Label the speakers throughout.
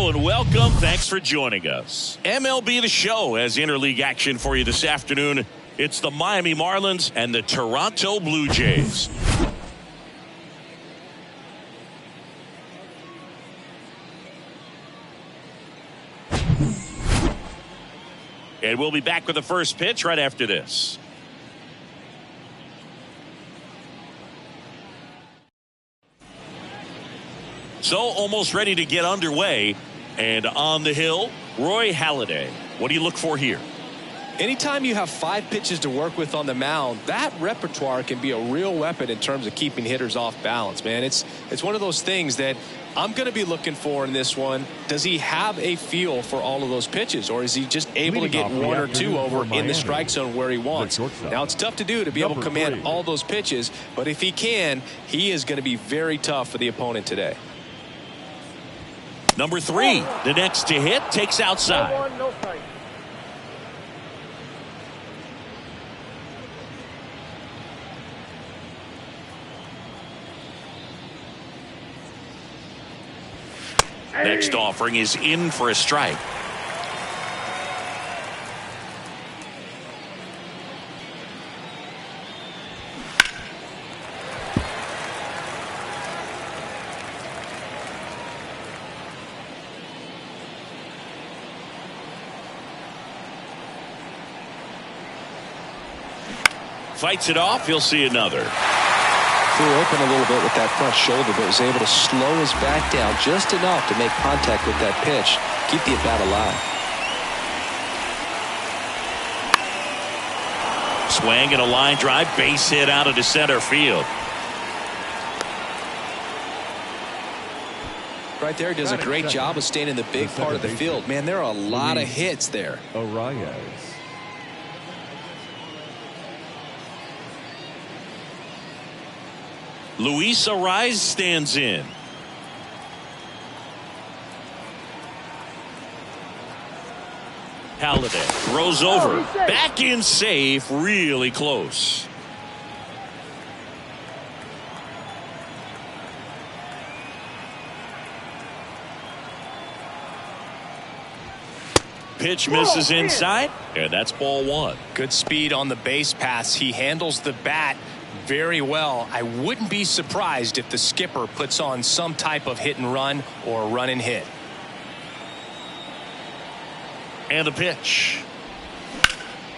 Speaker 1: Hello and welcome. Thanks for joining us. MLB The Show has interleague action for you this afternoon. It's the Miami Marlins and the Toronto Blue Jays. And we'll be back with the first pitch right after this. So almost ready to get underway. And on the hill, Roy Halladay. What do you look for here?
Speaker 2: Anytime you have 5 pitches to work with on the mound, that repertoire can be a real weapon in terms of keeping hitters off balance, man. It's one of those things that I'm going to be looking for in this one. Does he have a feel for all of those pitches, or is he just able to get 1 or 2 over in the strike zone where he wants? Now, it's tough to do to be able to command all those pitches, but if he can, he is going to be very tough for the opponent today.
Speaker 1: Number 3, the next to hit, takes outside. Next offering is in for a strike. Fights it off. He'll see another.
Speaker 2: Threw open a little bit with that front shoulder, but was able to slow his back down just enough to make contact with that pitch, keep the at-bat alive.
Speaker 1: Swing and a line drive, base hit out into center field.
Speaker 2: Right there, does a great job of staying in the big part of the field. Man, there are a lot of hits there.
Speaker 1: Luis Arraez stands in. Halladay throws over. Back in safe. Really close. Pitch misses inside, and that's ball 1.
Speaker 2: Good speed on the base pass. He handles the bat very well. I wouldn't be surprised if the skipper puts on some type of hit and run or run and hit.
Speaker 1: And the pitch.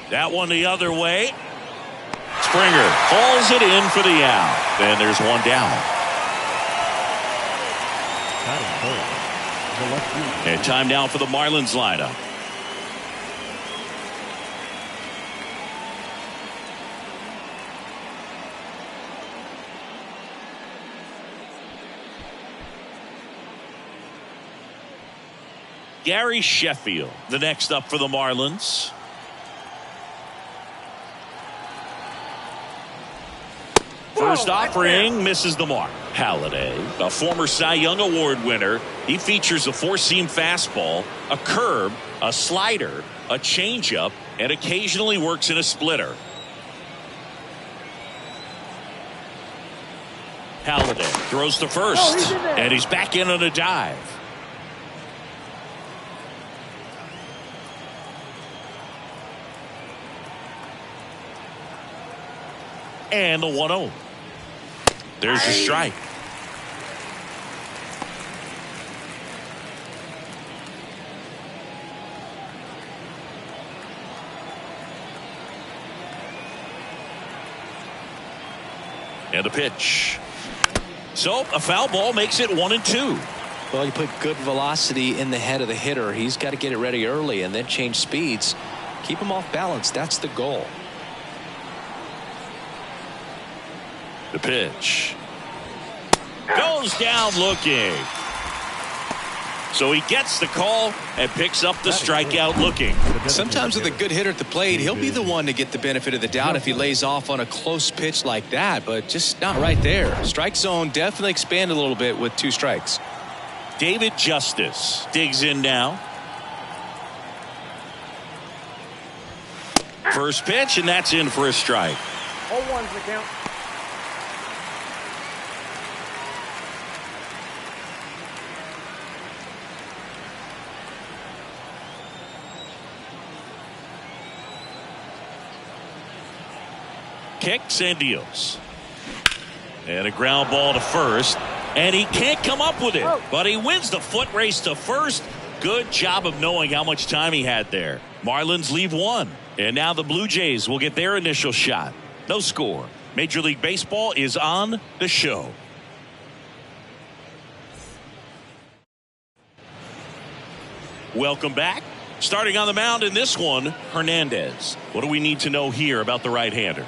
Speaker 1: That one the other way. Springer hauls it in for the out. And there's one down. And time now for the Marlins lineup. Gary Sheffield, the next up for the Marlins. First offering misses the mark. Halladay, a former Cy Young Award winner. He features a 4-seam fastball, a curve, a slider, a changeup, and occasionally works in a splitter. Halladay throws to first, and he's back in on a dive. And the 1-0. There's a strike. And a pitch. So a foul ball makes it 1-2.
Speaker 2: Well, you put good velocity in the head of the hitter. He's got to get it ready early and then change speeds. Keep him off balance. That's the goal.
Speaker 1: The pitch goes down looking. So he gets the call and picks up the strikeout looking.
Speaker 2: Sometimes with a good hitter at the plate, he'll be the one to get the benefit of the doubt if he lays off on a close pitch like that, but just not right there. Strike zone definitely expanded a little bit with 2 strikes.
Speaker 1: David Justice digs in now. First pitch, and that's in for a strike.
Speaker 3: 0-1's the count.
Speaker 1: kicks and deals. And a ground ball to first. And he can't come up with it. But he wins the foot race to first. Good job of knowing how much time he had there. Marlins leave one. And now the Blue Jays will get their initial shot. No score. Major League Baseball is on the show. Welcome back. Starting on the mound in this one, Hernandez. What do we need to know here about the right-hander?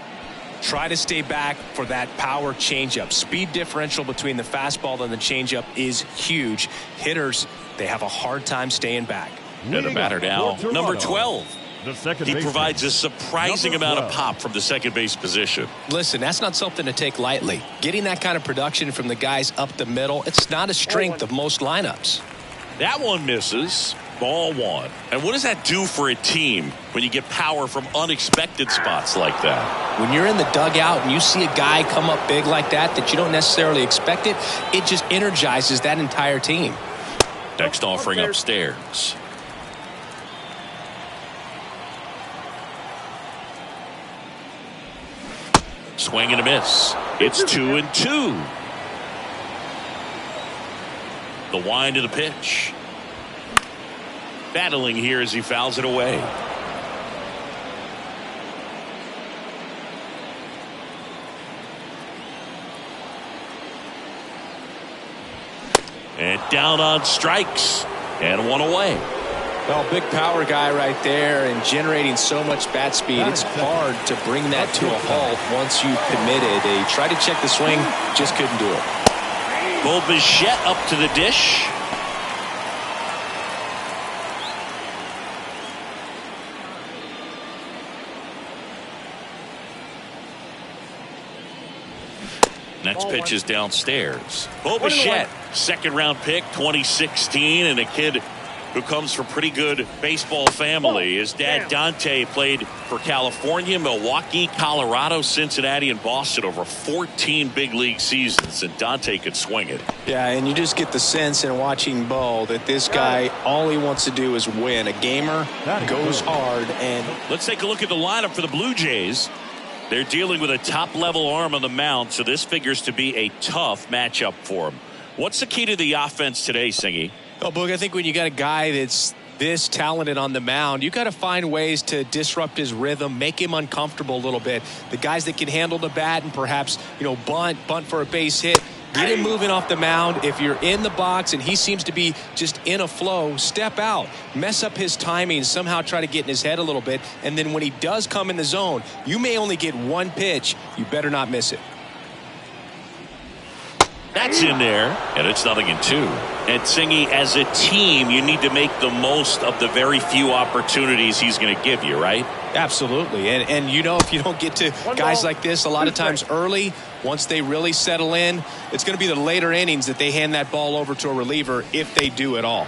Speaker 2: Try to stay back for that power changeup. Speed differential between the fastball and the changeup is huge. Hitters, they have a hard time staying back.
Speaker 1: And the batter now, number 12. He provides a surprising amount of pop from the second base position.
Speaker 2: Listen, that's not something to take lightly. Getting that kind of production from the guys up the middle, it's not a strength of most lineups.
Speaker 1: That one misses. Ball one. And what does that do for a team when you get power from unexpected spots like that?
Speaker 2: When you're in the dugout and you see a guy come up big like that you don't necessarily expect it, it just energizes that entire team.
Speaker 1: Next offering upstairs. Swing and a miss. It's 2-2. The wind of the pitch. Battling here as he fouls it away. And down on strikes. And one away.
Speaker 2: Well, big power guy right there and generating so much bat speed. It's hard to bring that to a halt once you've committed. They tried to check the swing, just couldn't do it.
Speaker 1: Bo Bichette up to the dish. Next pitch is downstairs. Bo Bichette, second round pick, 2016, and a kid who comes from pretty good baseball family. His dad Dante played for California, Milwaukee, Colorado, Cincinnati, and Boston over 14 big league seasons, and Dante could swing it.
Speaker 2: Yeah, and you just get the sense in watching Bo that this guy, all he wants to do is win. A gamer, goes hard. And
Speaker 1: let's take a look at the lineup for the Blue Jays. They're dealing with a top-level arm on the mound, so this figures to be a tough matchup for him. What's the key to the offense today, Singy?
Speaker 2: Well, Boog, I think when you got a guy that's this talented on the mound, you got to find ways to disrupt his rhythm, make him uncomfortable a little bit. The guys that can handle the bat and perhaps, bunt for a base hit, get him moving off the mound. If you're in the box and he seems to be just in a flow, step out, mess up his timing, somehow try to get in his head a little bit. And then when he does come in the zone, you may only get one pitch. You better not miss it.
Speaker 1: That's in there, and it's 0-2. And Singy, as a team, you need to make the most of the very few opportunities he's going to give you, right?
Speaker 2: Absolutely. And if you don't get to guys like this a lot of times early, once they really settle in, it's going to be the later innings that they hand that ball over to a reliever if they do at all.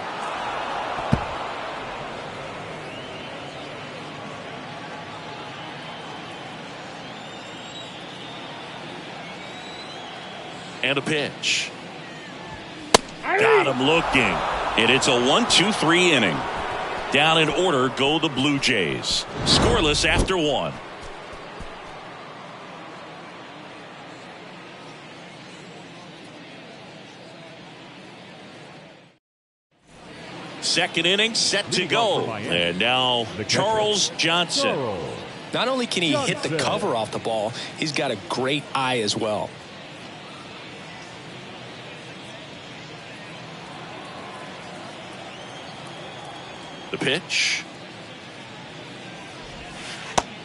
Speaker 1: And a pitch. Got him looking. And it's a 1-2-3 inning. Down in order go the Blue Jays. Scoreless after one. Second inning set to go. And now Charles Johnson.
Speaker 2: Not only can he hit the cover off the ball, he's got a great eye as well.
Speaker 1: The pitch.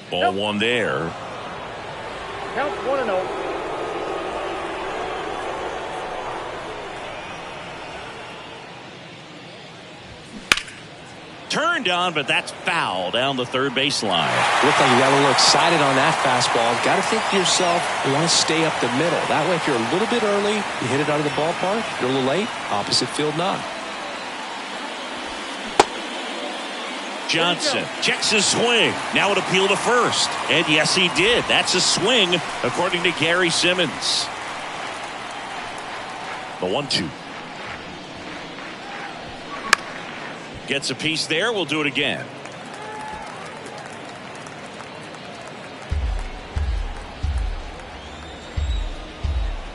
Speaker 1: Ball one there.
Speaker 3: Count 1-0.
Speaker 1: Turned on, but that's foul down the third baseline.
Speaker 2: Look like you got a little excited on that fastball. Got to think to yourself, you want to stay up the middle. That way, if you're a little bit early, you hit it out of the ballpark. If you're a little late, opposite field knock.
Speaker 1: Johnson checks his swing. Now it appeal to first. And yes, he did. That's a swing, according to Gary Simmons. The 1-2. Gets a piece there. We'll do it again.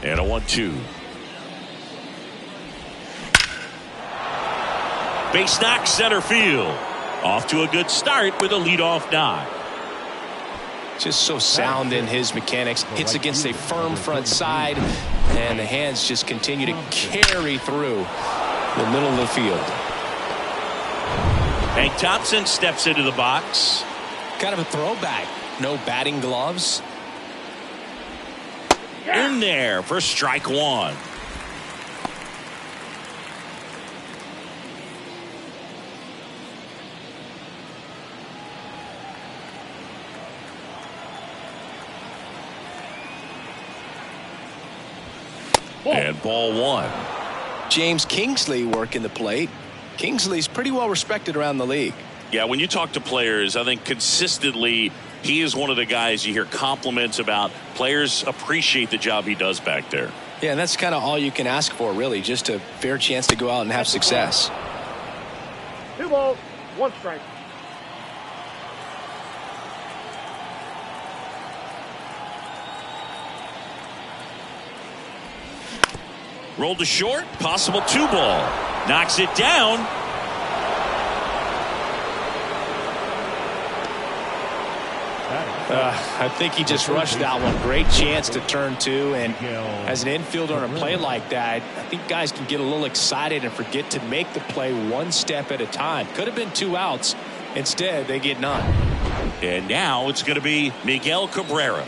Speaker 1: And a 1-2. Base knock center field. Off to a good start with a leadoff knock.
Speaker 2: Just so sound in his mechanics. Hits against a firm front side, and the hands just continue to carry through the middle of the field.
Speaker 1: Hank Thompson steps into the box.
Speaker 2: Kind of a throwback. No batting gloves.
Speaker 1: In there for strike one. And ball one.
Speaker 2: James Kingsley working the plate. Kingsley's pretty well respected around the league.
Speaker 1: Yeah, when you talk to players, I think consistently he is one of the guys you hear compliments about. Players appreciate the job he does back there.
Speaker 2: Yeah, and that's kind of all you can ask for, really, just a fair chance to go out and have success.
Speaker 3: 2 balls, 1 strike.
Speaker 1: Rolled to short, possible 2-ball. Knocks it down.
Speaker 2: I think he just rushed that one. Great chance to turn 2, and as an infielder on a play like that, I think guys can get a little excited and forget to make the play one step at a time. Could have been 2 outs. Instead, they get none.
Speaker 1: And now it's going to be Miguel Cabrera.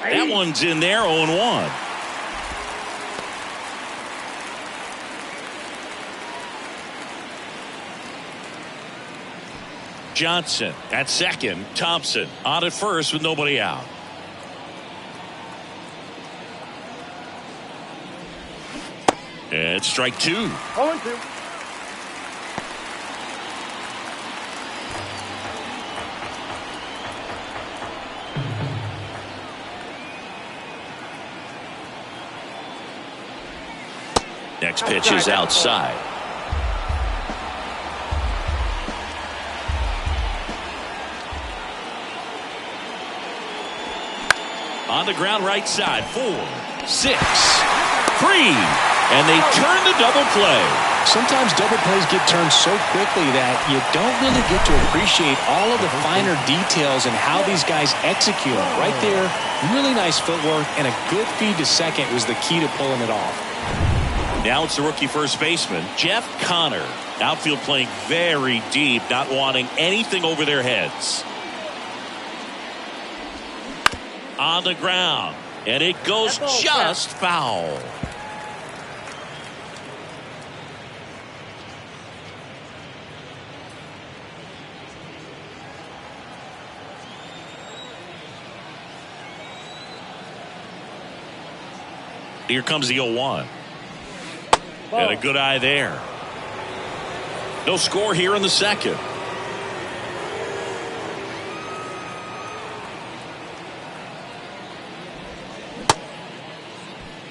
Speaker 1: That one's in there, 0-1. Johnson at second. Thompson on at first with nobody out. And strike 2.
Speaker 3: 0-2.
Speaker 1: Next pitch is outside. On the ground right side. 4, 6, 3. And they turn the double play.
Speaker 2: Sometimes double plays get turned so quickly that you don't really get to appreciate all of the finer details and how these guys execute them. Right there, really nice footwork, and a good feed to second was the key to pulling it off.
Speaker 1: Now it's the rookie first baseman, Jeff Connor. Outfield playing very deep, not wanting anything over their heads. On the ground, and it goes just foul. Here comes the 0-1. And a good eye there. No score here in the second.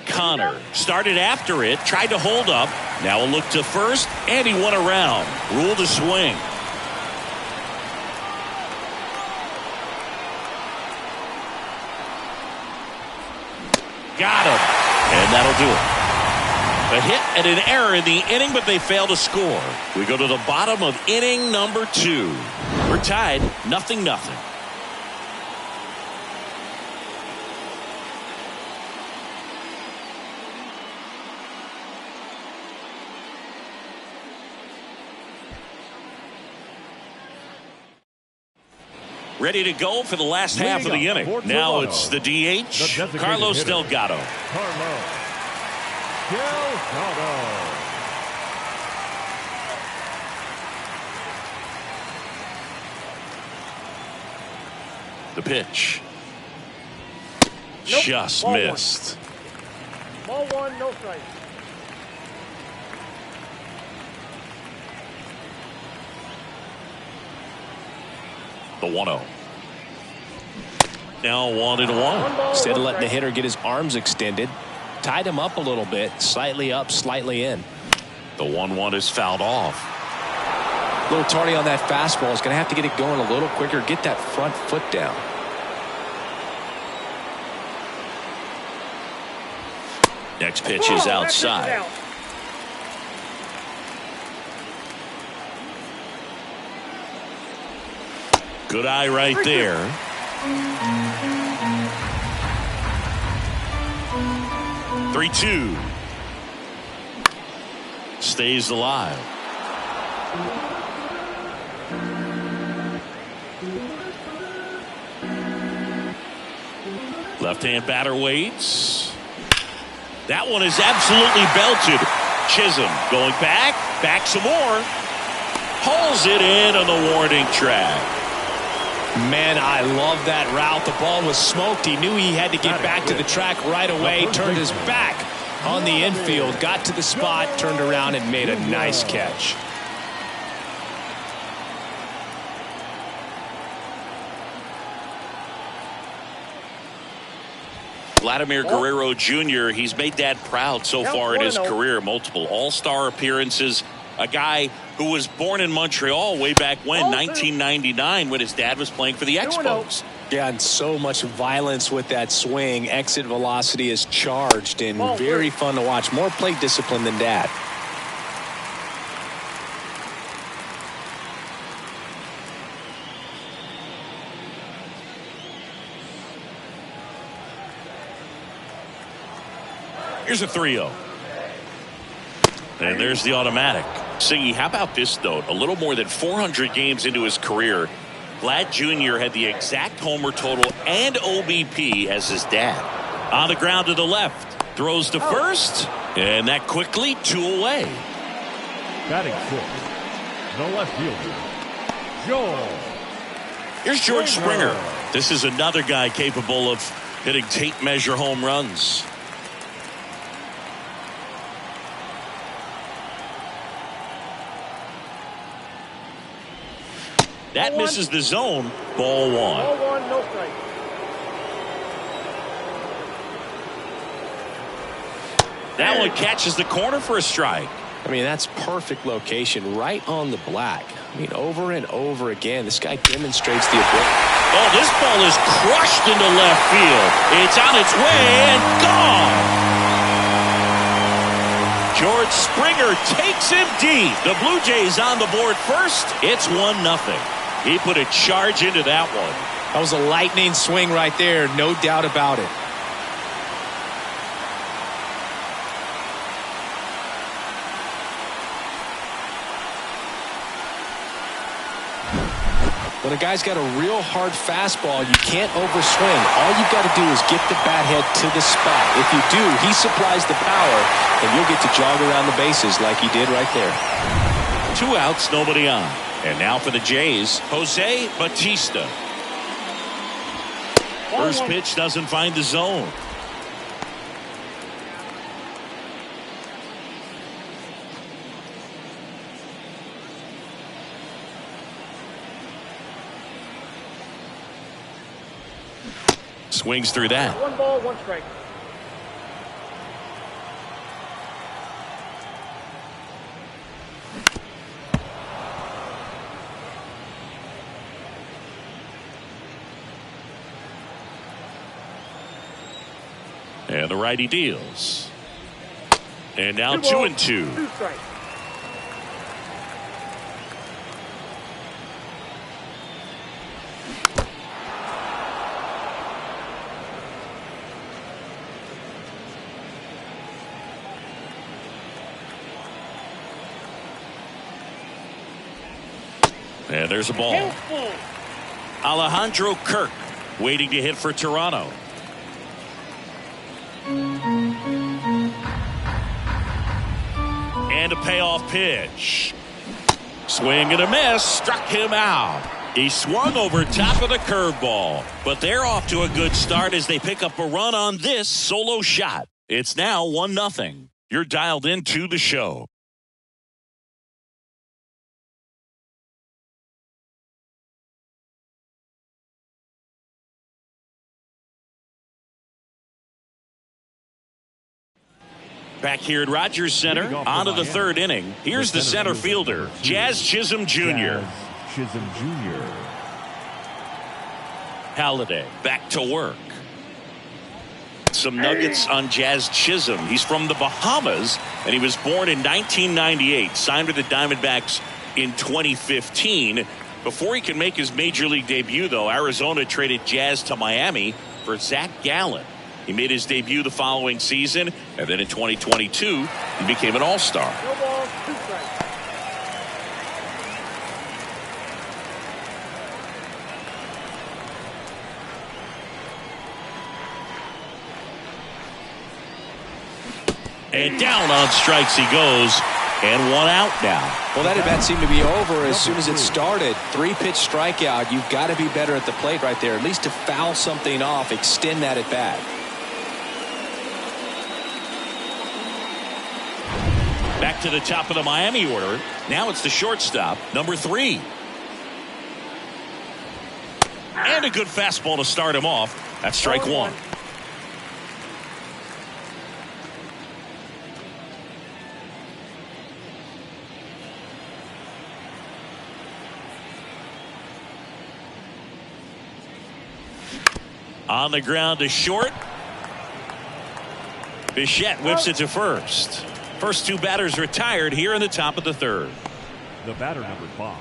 Speaker 1: Connor started after it, tried to hold up. Now a look to first, and he went around. Ruled a swing. Got him. And that'll do it. A hit and an error in the inning, but they fail to score. We go to the bottom of inning number 2. We're tied 0-0. Ready to go for the last half of the inning. Now it's the DH, Carlos Delgado. The pitch.
Speaker 3: Nope.
Speaker 1: Just
Speaker 3: Ball
Speaker 1: missed.
Speaker 3: Ball 1, no strike.
Speaker 1: The 1-0. Now 1-1.
Speaker 2: Instead of letting the hitter get his arms extended, tied him up a little bit, slightly up, slightly in.
Speaker 1: The 1-1 is fouled off.
Speaker 2: A little tardy on that fastball. Is going to have to get it going a little quicker. Get that front foot down.
Speaker 1: Next pitch is outside. Good eye right there. "3-2. Stays alive. Left-hand batter waits. That one is absolutely belted. Chisholm going back some more. Hauls it in on the warning track.
Speaker 2: Man, I love that route. The ball was smoked. He knew he had to get back to the track right away. Turned his back on the infield. Got to the spot, turned around, and made a nice catch.
Speaker 1: Vladimir Guerrero Jr., he's made Dad proud so far in his career. Multiple all-star appearances. A guy who was born in Montreal way back when, 1999, when his dad was playing for the Expos.
Speaker 2: Yeah, and so much violence with that swing. Exit velocity is charged and very fun to watch. More plate discipline than Dad.
Speaker 1: Here's a 3-0. And there's the automatic. Singy, how about this note? A little more than 400 games into his career, Vlad Jr. had the exact homer total and OBP as his dad. On the ground to the left. Throws to first. And that quickly 2 away.
Speaker 4: Batting 6. The left fielder, Joel.
Speaker 1: Here's George Springer. This is another guy capable of hitting tape measure home runs. That misses the zone. Ball 1.
Speaker 3: Ball 1, no strike.
Speaker 1: That one catches the corner for a strike.
Speaker 2: I mean, that's perfect location, right on the black. I mean, over and over again, this guy demonstrates the ability.
Speaker 1: Oh, this ball is crushed into left field. It's on its way and gone. George Springer takes him deep. The Blue Jays on the board first. It's 1-0. He put a charge into that one.
Speaker 2: That was a lightning swing right there, no doubt about it. When a guy's got a real hard fastball, you can't overswing. All you've got to do is get the bat head to the spot. If you do, he supplies the power, and you'll get to jog around the bases like he did right there.
Speaker 1: 2 outs, nobody on. And now for the Jays, Jose Bautista. First pitch doesn't find the zone. Swings through that.
Speaker 3: 1 ball, 1 strike.
Speaker 1: And the righty deals. And now 2 and 2.
Speaker 3: 2 strikes.
Speaker 1: And there's a ball. Alejandro Kirk waiting to hit for Toronto. And a payoff pitch. Swing and a miss. Struck him out. He swung over top of the curveball. But they're off to a good start as they pick up a run on this solo shot. It's now 1-0. You're dialed into the show. Back here at Rogers Center, on to the third inning. Here's the center fielder, Jazz Chisholm Jr. Halladay back to work. Some nuggets on Jazz Chisholm. He's from the Bahamas, and he was born in 1998. Signed with the Diamondbacks in 2015. Before he can make his major league debut, though, Arizona traded Jazz to Miami for Zach Gallen. He made his debut the following season, and then in 2022, he became an all-star.
Speaker 3: No balls, 2 strikes.
Speaker 1: And down on strikes he goes, and 1 out now.
Speaker 2: Well, that at bat seemed to be over as soon as it started. 3-pitch strikeout. You've got to be better at the plate right there, at least to foul something off, extend that at bat.
Speaker 1: Back to the top of the Miami order. Now it's the shortstop, number 3. And a good fastball to start him off. That's strike 1. On the ground to short. Bichette whips it to first. First 2 batters retired here in the top of the third.
Speaker 4: The batter, number 5,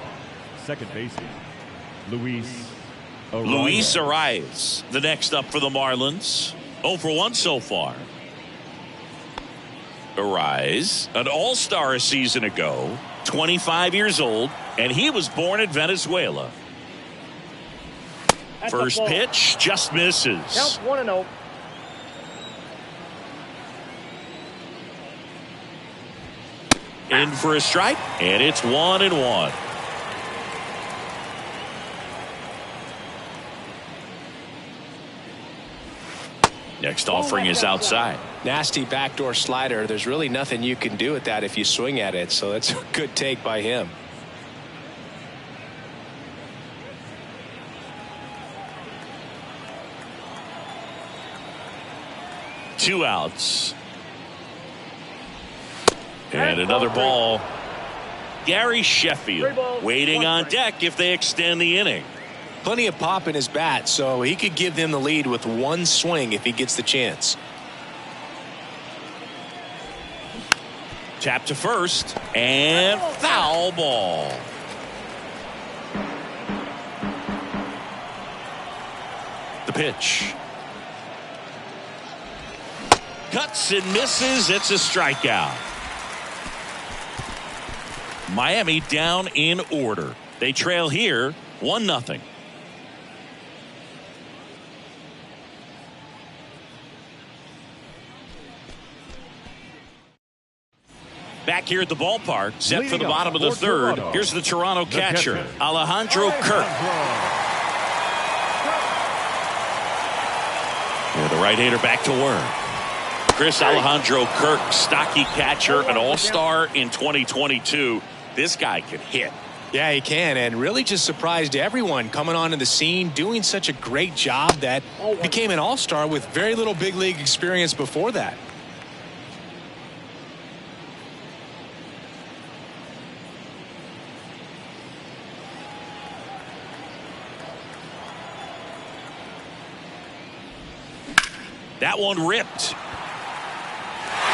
Speaker 4: second baseman, Luis
Speaker 1: Arias, the next up for the Marlins. 0 for 1 so far. Arias, an all-star a season ago, 25 years old, and he was born in Venezuela.
Speaker 3: That's
Speaker 1: First pitch just misses.
Speaker 3: Counts 1-0.
Speaker 1: In for a strike, and it's 1-1. Next offering is outside.
Speaker 2: Nasty backdoor slider. There's really nothing you can do with that if you swing at it, so that's a good take by him.
Speaker 1: Two outs. And another ball. Gary Sheffield waiting on deck if they extend the inning.
Speaker 2: Plenty of pop in his bat, so he could give them the lead with 1 swing if he gets the chance.
Speaker 1: Tap to first, and foul ball. The pitch. Cuts and misses. It's a strikeout. Miami down in order. They trail here 1-0. Back here at the ballpark, set for the bottom of the third. Here's the Toronto catcher, Alejandro Kirk. And the right-hander back to work. Chris, Alejandro Kirk, stocky catcher, an all-star in 2022. This guy can hit.
Speaker 2: Yeah, he can, and really just surprised everyone coming onto the scene, doing such a great job that became an all-star with very little big league experience before that.
Speaker 1: That one ripped.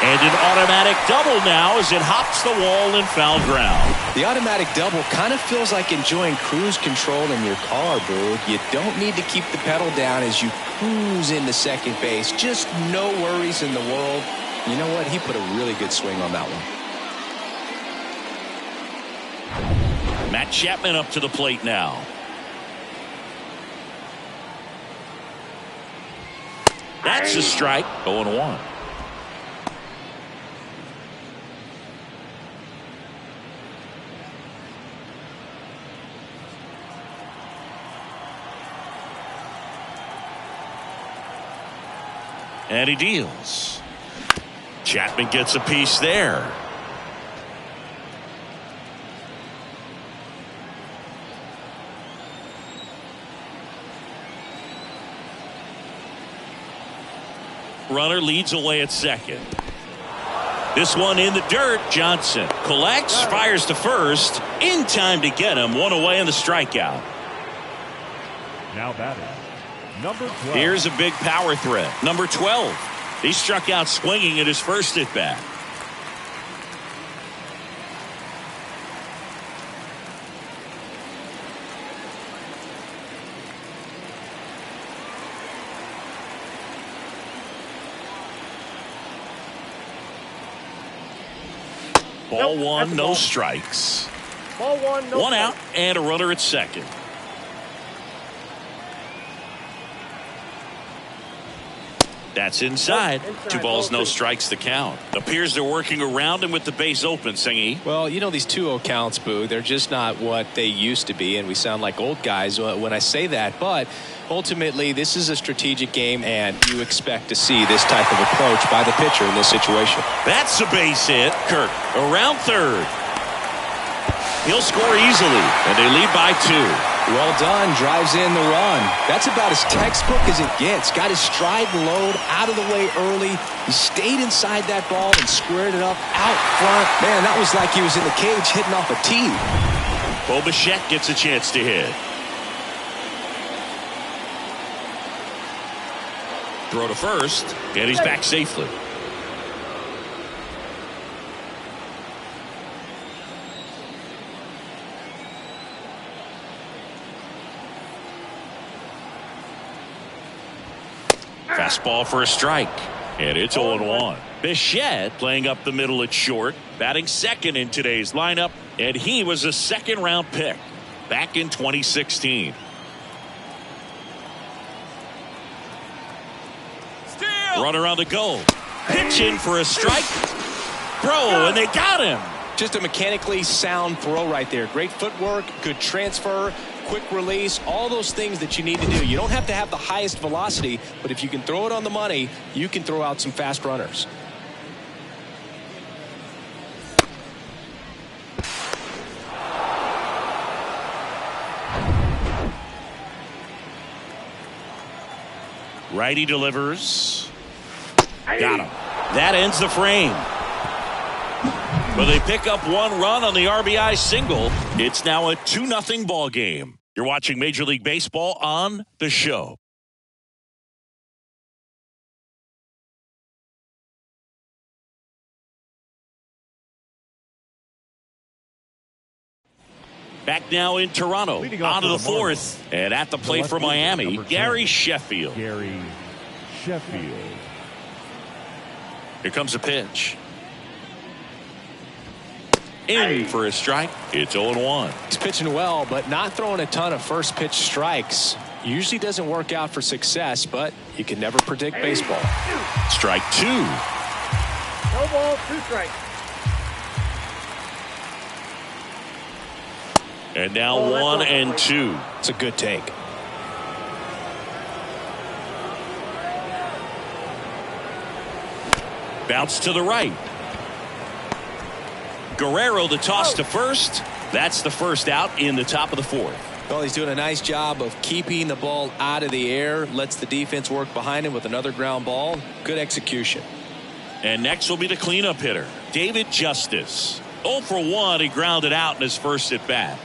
Speaker 1: And an automatic double now as it hops the wall and foul ground.
Speaker 2: The automatic double kind of feels like enjoying cruise control in your car, Boog. You don't need to keep the pedal down as you cruise into second base. Just no worries in the world. You know what? He put a really good swing on that one.
Speaker 1: Matt Chapman up to the plate now. That's a strike. 0-1. And he deals. Chapman gets a piece there. Runner leads away at second. This one in the dirt. Johnson collects, fires to first. In time to get him. One away on the strikeout.
Speaker 4: Now batting, number 12.
Speaker 1: Here's a big power threat. Number 12. He struck out swinging at his first at bat. Ball one, no strikes.
Speaker 3: Ball one, no
Speaker 1: One
Speaker 3: strikes.
Speaker 1: out and a runner at second. That's inside. Two balls, no strikes to count. Appears they're working around him with the base open, Singy.
Speaker 2: Well, you know, these 2-0 counts, Boo, they're just not what they used to be, and we sound like old guys when I say that. But ultimately, this is a strategic game, and you expect to see this type of approach by the pitcher in this situation.
Speaker 1: That's a base hit. Kirk around third. He'll score easily, and they lead by 2.
Speaker 2: Well done. Drives in the run. That's about as textbook as it gets. Got his stride and load out of the way early. He stayed inside that ball and squared it up out front. Man, that was like he was in the cage hitting off a tee.
Speaker 1: Bo Bichette gets a chance to hit. Throw to first, and he's back safely. Fastball for a strike, and it's 0-1. Bichette playing up the middle at short, batting second in today's lineup, and he was a second-round pick back in 2016. Runner on the go. Pitching for a strike. Throw, and they got him.
Speaker 2: Just a mechanically sound throw right there. Great footwork, good transfer, quick release, all those things that you need to do. You don't have to have the highest velocity, but if you can throw it on the money, you can throw out some fast runners.
Speaker 1: Righty delivers. Got him. That ends the frame. Well, they pick up one run on the RBI single. It's now a 2-0 ball game. You're watching Major League Baseball on The Show. Back now in Toronto, on to the fourth, and at the plate for Miami, Gary Sheffield.
Speaker 4: Gary Sheffield.
Speaker 1: Here comes a pitch. In for a strike. It's 0-1.
Speaker 2: He's pitching well, but not throwing a ton of first pitch strikes. Usually doesn't work out for success, but you can never predict baseball.
Speaker 1: Strike 2.
Speaker 3: No ball, 2 strikes.
Speaker 1: And now 1-2.
Speaker 2: It's a good take.
Speaker 1: Bounce to the right. Cabrera the toss to first. That's the first out in the top of the fourth.
Speaker 2: Well, he's doing a nice job of keeping the ball out of the air. Lets the defense work behind him with another ground ball. Good execution.
Speaker 1: And next will be the cleanup hitter, David Justice. 0 for 1. He grounded out in his first at bat.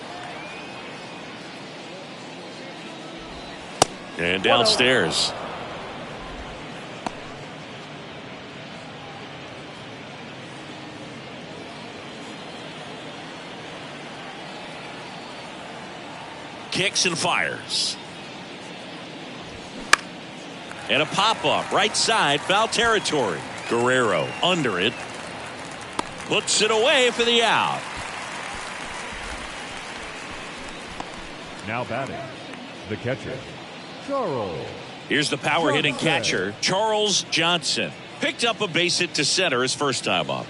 Speaker 1: And downstairs. Kicks and fires. And a pop-up right side, foul territory. Guerrero under it. Puts it away for the out.
Speaker 4: Now batting, the catcher, Charles.
Speaker 1: Here's the power hitting catcher, Charles Johnson. Picked up a base hit to center his first time up.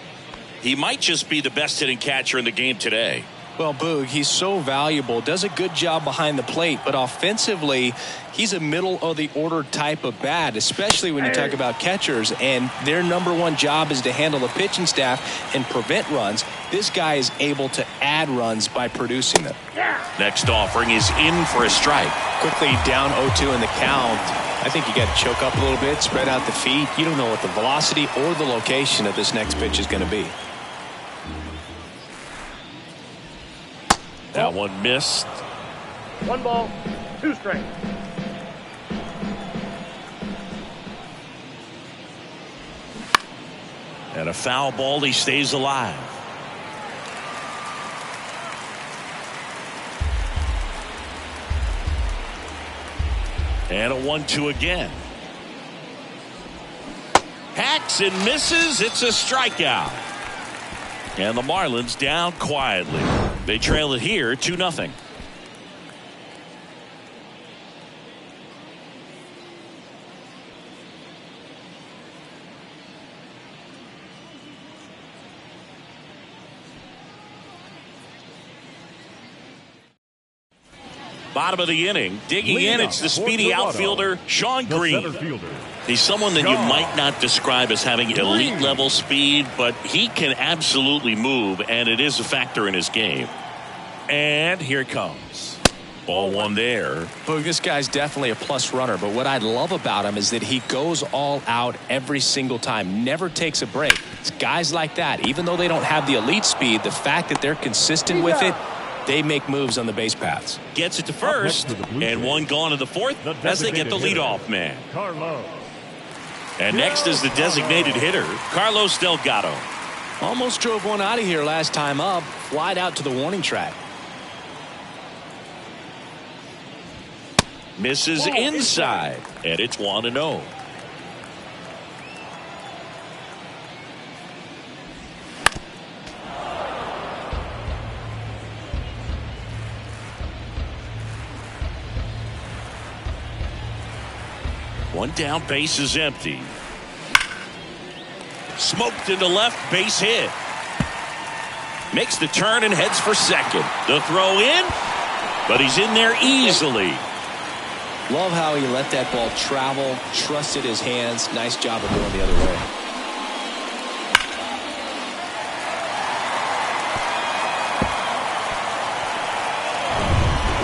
Speaker 1: He might just be the best hitting catcher in the game today.
Speaker 2: Well, Boog, he's so valuable, does a good job behind the plate, but offensively, he's a middle-of-the-order type of bat, especially when you talk about catchers, and their number one job is to handle the pitching staff and prevent runs. This guy is able to add runs by producing them.
Speaker 1: Next offering is in for a strike.
Speaker 2: Quickly down 0-2 in the count. I think you got to choke up a little bit, spread out the feet. You don't know what the velocity or the location of this next pitch is going to be.
Speaker 1: That one missed.
Speaker 3: 1 ball, 2 strikes.
Speaker 1: And a foul ball. He stays alive. And a 1-2 again. Hacks and misses. It's a strikeout. And the Marlins down quietly. They trail it here 2-0. Bottom of the inning, digging in, it's the speedy outfielder, Sean Green. He's someone that you might not describe as having elite level speed, but he can absolutely move, and it is a factor in his game. And here it comes. Ball 1 there.
Speaker 2: Boog, this guy's definitely a plus runner, but what I love about him is that he goes all out every single time, never takes a break. It's guys like that, even though they don't have the elite speed, the fact that they're consistent with it, they make moves on the base paths.
Speaker 1: Gets it to first, and 1 gone in the 4th as they get the leadoff man. And next is the designated hitter, Carlos Delgado.
Speaker 2: Almost drove one out of here last time up, flied out to the warning track.
Speaker 1: Misses inside, and it's 1-0. One down, base is empty. Smoked into left, base hit. Makes the turn and heads for second. The throw in, but he's in there easily.
Speaker 2: Love how he let that ball travel, trusted his hands. Nice job of going the other way.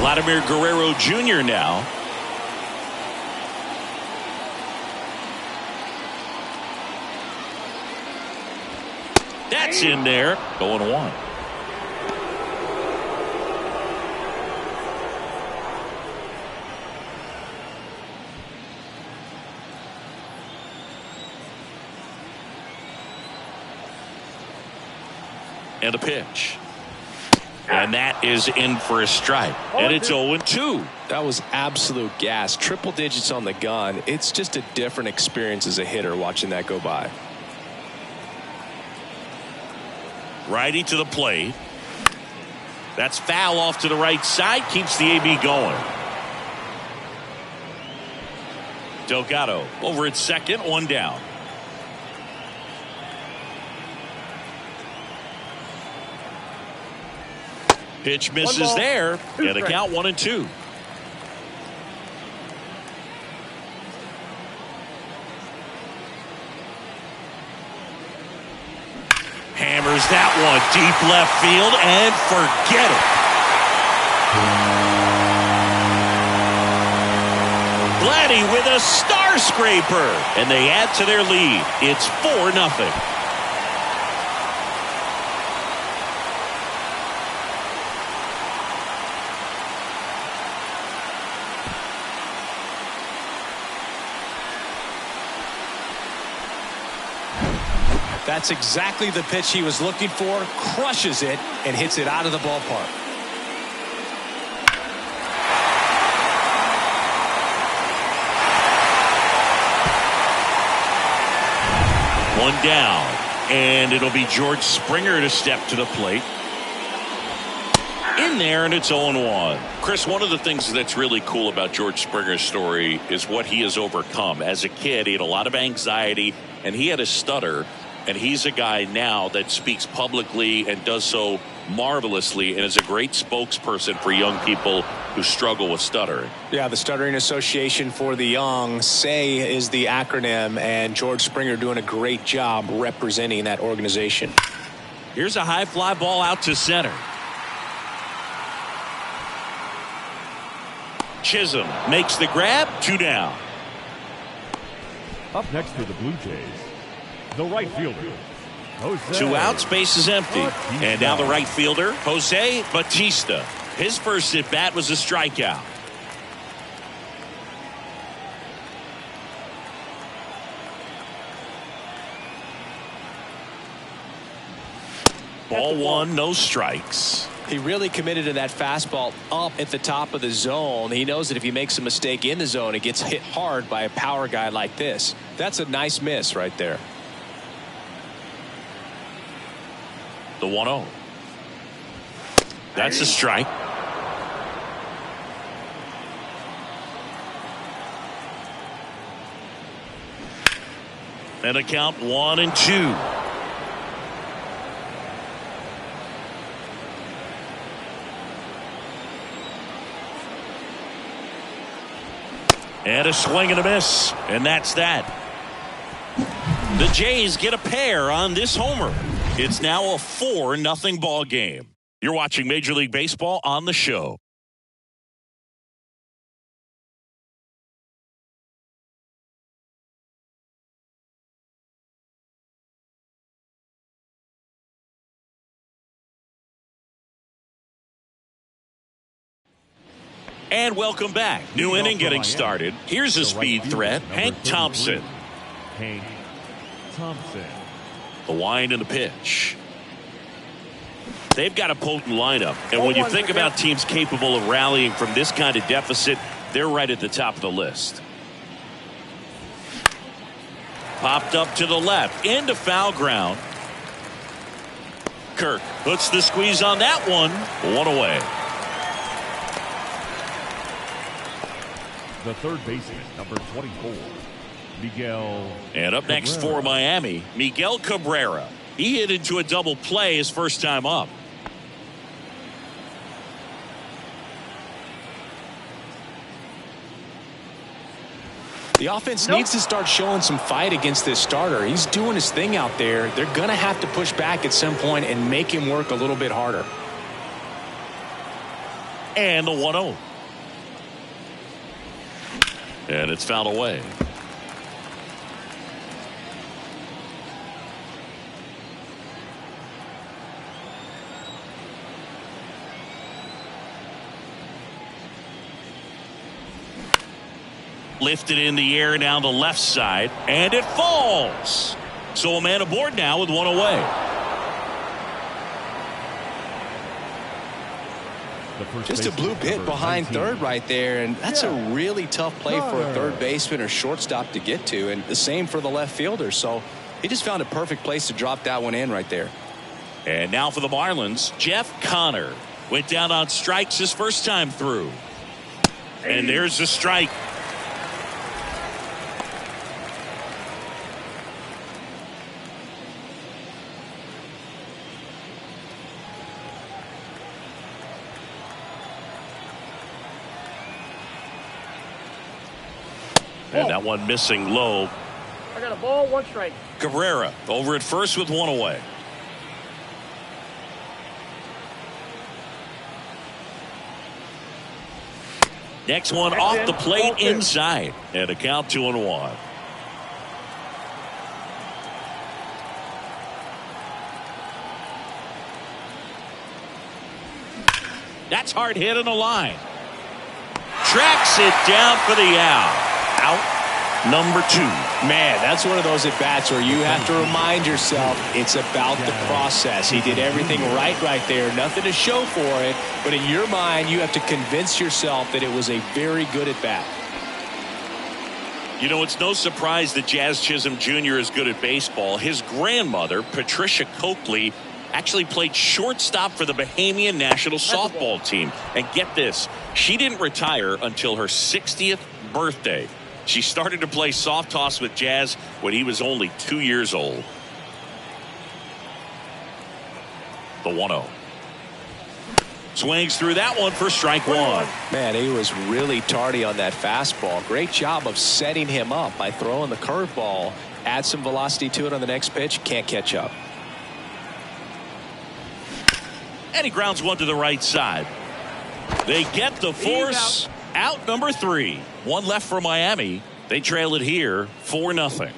Speaker 1: Vladimir Guerrero Jr. now. That's in there. Going 1. And a pitch. And that is in for a strike. And it's 0-2.
Speaker 2: That was absolute gas. Triple digits on the gun. It's just a different experience as a hitter watching that go by.
Speaker 1: Righty to the plate. That's foul off to the right side. Keeps the AB going. Delgado over at second. 1 down. Pitch misses there. And a count 1-2. Hammers that one deep left field and forget it. Vladdy with a star scraper, and they add to their lead. It's 4-0.
Speaker 2: That's exactly the pitch he was looking for. Crushes it and hits it out of the ballpark.
Speaker 1: One down, and it'll be George Springer to step to the plate. In there, and it's 0-1. Chris, one of the things that's really cool about George Springer's story is what he has overcome. As a kid, he had a lot of anxiety, and he had a stutter. And he's a guy now that speaks publicly and does so marvelously and is a great spokesperson for young people who struggle with stuttering.
Speaker 2: Yeah, the Stuttering Association for the Young, SAY is the acronym, and George Springer doing a great job representing that organization.
Speaker 1: Here's a high fly ball out to center. Chisholm makes the grab, 2 down.
Speaker 4: Up next for the Blue Jays, the right fielder, Jose.
Speaker 1: 2 outs, base is empty. And now the right fielder, Jose Bautista. His first at bat was a strikeout. Ball 1, no strikes.
Speaker 2: He really committed to that fastball up at the top of the zone. He knows that if he makes a mistake in the zone, it gets hit hard by a power guy like this. That's a nice miss right there.
Speaker 1: The 1-0. That's a strike. And a count 1-2. And a swing and a miss. And that's that. The Jays get a pair on this homer. It's now a 4-0 ball game. You're watching Major League Baseball on the show. And welcome back. New inning getting started. Here's a speed threat, Hank Thompson.
Speaker 4: Hank Thompson.
Speaker 1: The wind and the pitch. They've got a potent lineup. And when you think about teams capable of rallying from this kind of deficit, they're right at the top of the list. Popped up to the left, into foul ground. Kirk puts the squeeze on that one. 1 away.
Speaker 4: The third baseman, number 24, Miguel.
Speaker 1: And up next
Speaker 4: Cabrera.
Speaker 1: for Miami, Miguel Cabrera. He hit into a double play his first time up.
Speaker 2: The offense needs to start showing some fight against this starter. He's doing his thing out there. They're going to have to push back at some point and make him work a little bit harder.
Speaker 1: And the 1-0. And it's fouled away. Lifted in the air down the left side, and it falls. So a man aboard now with 1 away.
Speaker 2: Just a bloop hit behind third right there, and that's a really tough play for a third baseman or shortstop to get to, and the same for the left fielder. So he just found a perfect place to drop that one in right there.
Speaker 1: And now for the Marlins, Jeff Connor went down on strikes his first time through. And there's the strike. And that one missing low.
Speaker 3: I got a ball, 1 strike.
Speaker 1: Cabrera over at first with 1 away. Next one off the plate inside. And a count 2-1. That's hard hit on the line. Tracks it down for the out. Out number 2.
Speaker 2: Man, that's one of those at-bats where you have to remind yourself it's about the process. He did everything right there. Nothing to show for it. But in your mind, you have to convince yourself that it was a very good at-bat.
Speaker 1: You know, it's no surprise that Jazz Chisholm Jr. is good at baseball. His grandmother, Patricia Coakley, actually played shortstop for the Bahamian national softball team. And get this, she didn't retire until her 60th birthday. She started to play soft toss with Jazz when he was only 2 years old. The 1-0. Swings through that one for strike 1.
Speaker 2: Man, he was really tardy on that fastball. Great job of setting him up by throwing the curveball. Add some velocity to it on the next pitch. Can't catch up.
Speaker 1: And he grounds one to the right side. They get the force. Out number 3. One left for Miami. They trail it here 4-0.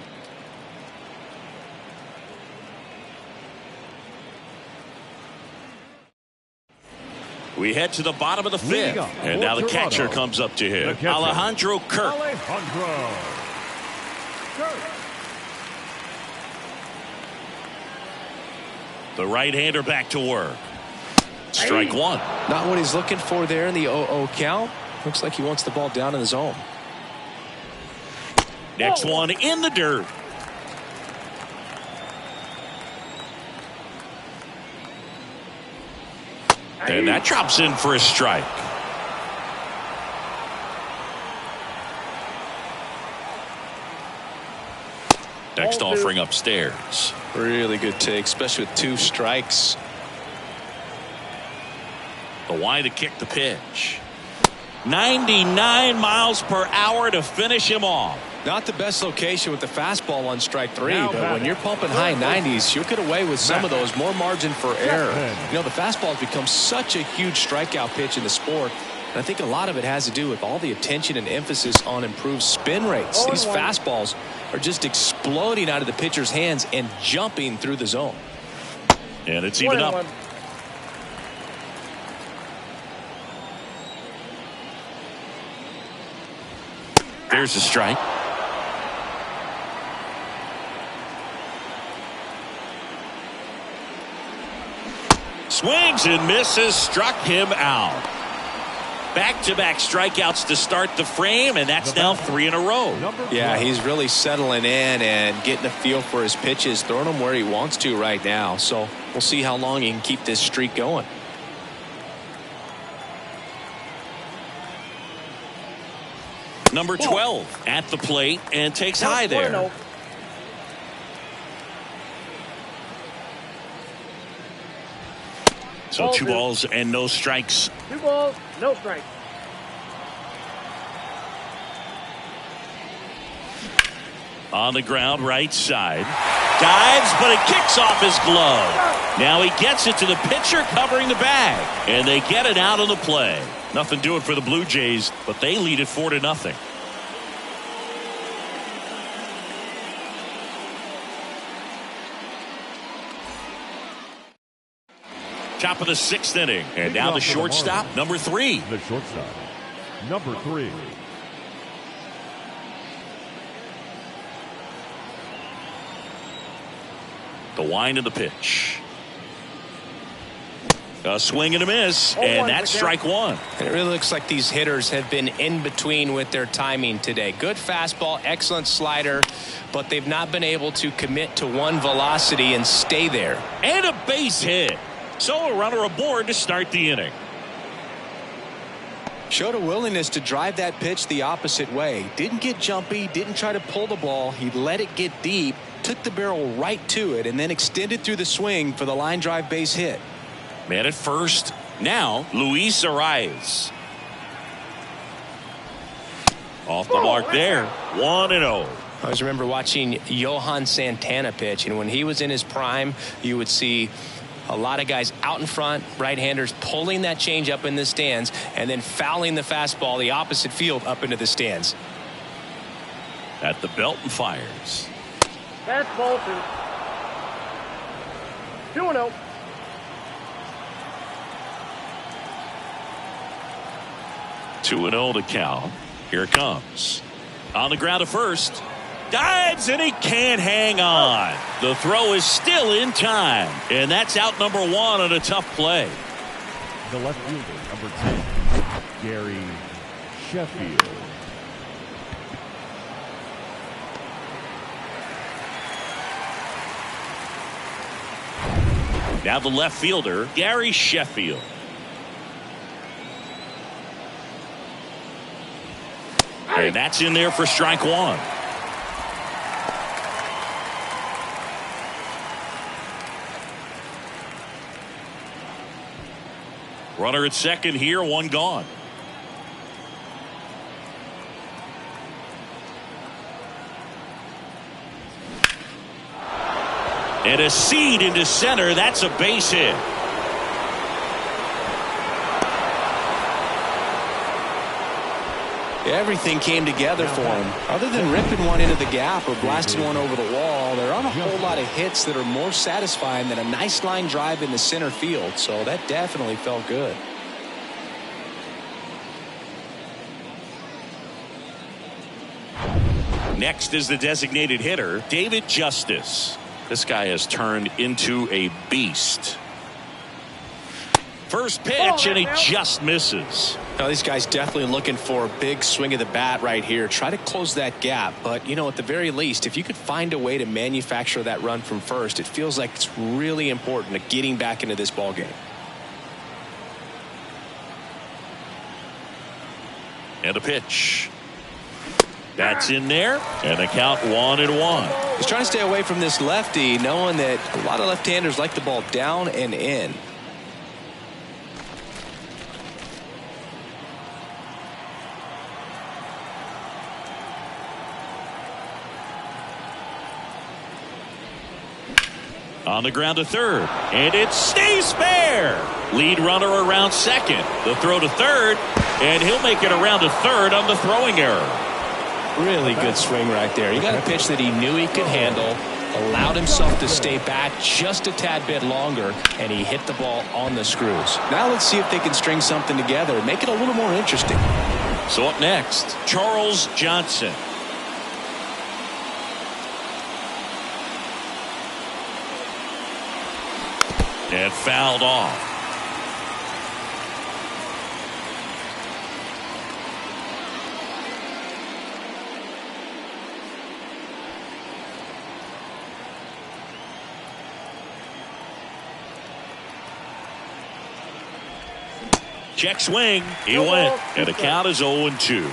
Speaker 1: We head to the bottom of the fifth. And now the catcher comes up to hit. Alejandro Kirk. The right-hander back to work. Strike one.
Speaker 2: Not what he's looking for there in the 0-0 count. Looks like he wants the ball down in the zone.
Speaker 1: Next one in the dirt. And that drops in for a strike. Next offering upstairs.
Speaker 2: Really good take, especially with 2 strikes.
Speaker 1: The wide to kick the pitch. 99 miles per hour to finish him off.
Speaker 2: Not the best location with the fastball on strike 3, but when you're pumping high 90s, you'll get away with some of those. More margin for error. You know, the fastball has become such a huge strikeout pitch in the sport. And I think a lot of it has to do with all the attention and emphasis on improved spin rates. These fastballs are just exploding out of the pitcher's hands and jumping through the zone.
Speaker 1: And it's even up. There's a strike. Swings and misses, struck him out. Back-to-back strikeouts to start the frame, and that's now 3 in a row.
Speaker 2: Yeah, he's really settling in and getting a feel for his pitches, throwing them where he wants to right now. So we'll see how long he can keep this streak going.
Speaker 1: Number 12 at the plate and takes high there. So 2 balls and no strikes.
Speaker 3: 2 balls, no strikes.
Speaker 1: On the ground, right side. Dives, but it kicks off his glove. Now he gets it to the pitcher covering the bag. And they get it out on the play. Nothing doing for the Blue Jays, but they lead it 4-0. Top of the 6th inning. And now the shortstop, number 3.
Speaker 4: The shortstop, number 3.
Speaker 1: The wind of the pitch. A swing and a miss, and that's strike 1.
Speaker 2: And it really looks like these hitters have been in between with their timing today. Good fastball, excellent slider, but they've not been able to commit to one velocity and stay there.
Speaker 1: And a base hit. So a runner aboard to start the inning.
Speaker 2: Showed a willingness to drive that pitch the opposite way. Didn't get jumpy, didn't try to pull the ball. He let it get deep, took the barrel right to it, and then extended through the swing for the line drive base hit.
Speaker 1: Man at first. Now Luis Arias. Off the mark there. 1-0.
Speaker 2: I always remember watching Johan Santana pitch, and when he was in his prime, you would see a lot of guys out in front, right-handers pulling that change up in the stands and then fouling the fastball the opposite field up into the stands.
Speaker 1: At the belt and fires.
Speaker 3: Fastball 2. 2-0.
Speaker 1: Two and 0 to count. Here it comes. On the ground at first. Dives and he can't hang on. The throw is still in time. And that's out number 1 on a tough play.
Speaker 4: The left fielder, number 10, Gary Sheffield.
Speaker 1: Now the left fielder, Gary Sheffield. And that's in there for strike 1. Runner at second here, 1 gone. And a seed into center. That's a base hit.
Speaker 2: Everything came together for him. Other than ripping one into the gap or blasting one over the wall, there aren't a whole lot of hits that are more satisfying than a nice line drive in the center field. So that definitely felt good.
Speaker 1: Next is the designated hitter, David Justice. This guy has turned into a beast. First pitch, and he just misses.
Speaker 2: Now, these guys definitely looking for a big swing of the bat right here. Try to close that gap. But, you know, at the very least, if you could find a way to manufacture that run from first, it feels like it's really important to getting back into this ball game.
Speaker 1: And a pitch. That's in there, and the count 1-1.
Speaker 2: He's trying to stay away from this lefty, knowing that a lot of left-handers like the ball down and in.
Speaker 1: On the ground to third, and it stays fair. Lead runner around second. The throw to third, and he'll make it around to third on the throwing error.
Speaker 2: Really good swing right there. He got a pitch that he knew he could handle, allowed himself to stay back just a tad bit longer, and he hit the ball on the screws. Now let's see if they can string something together and make it a little more interesting.
Speaker 1: So up next, Charles Johnson. And fouled off. Check swing. He went. And the count is 0-2.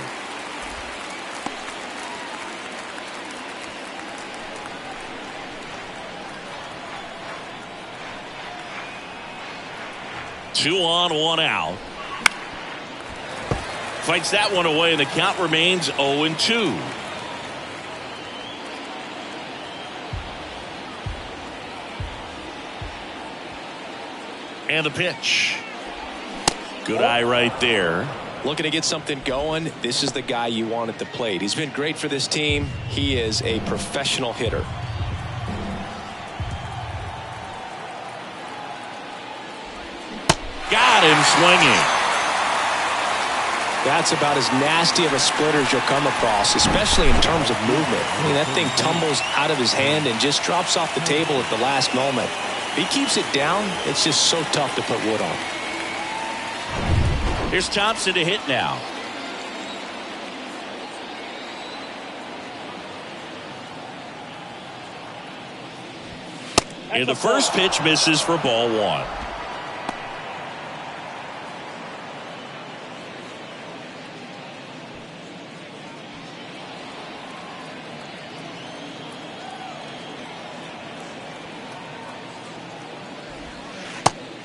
Speaker 1: Two on, one out. Fights that one away, and the count remains 0-2. And the pitch. Good eye right there.
Speaker 2: Looking to get something going. This is the guy you want at the plate. He's been great for this team. He is a professional hitter.
Speaker 1: Got him swinging.
Speaker 2: That's about as nasty of a splitter as you'll come across, especially in terms of movement. I mean, that thing tumbles out of his hand and just drops off the table at the last moment. If he keeps it down, it's just so tough to put wood on.
Speaker 1: Here's Thompson to hit now. And the first pitch misses for ball one.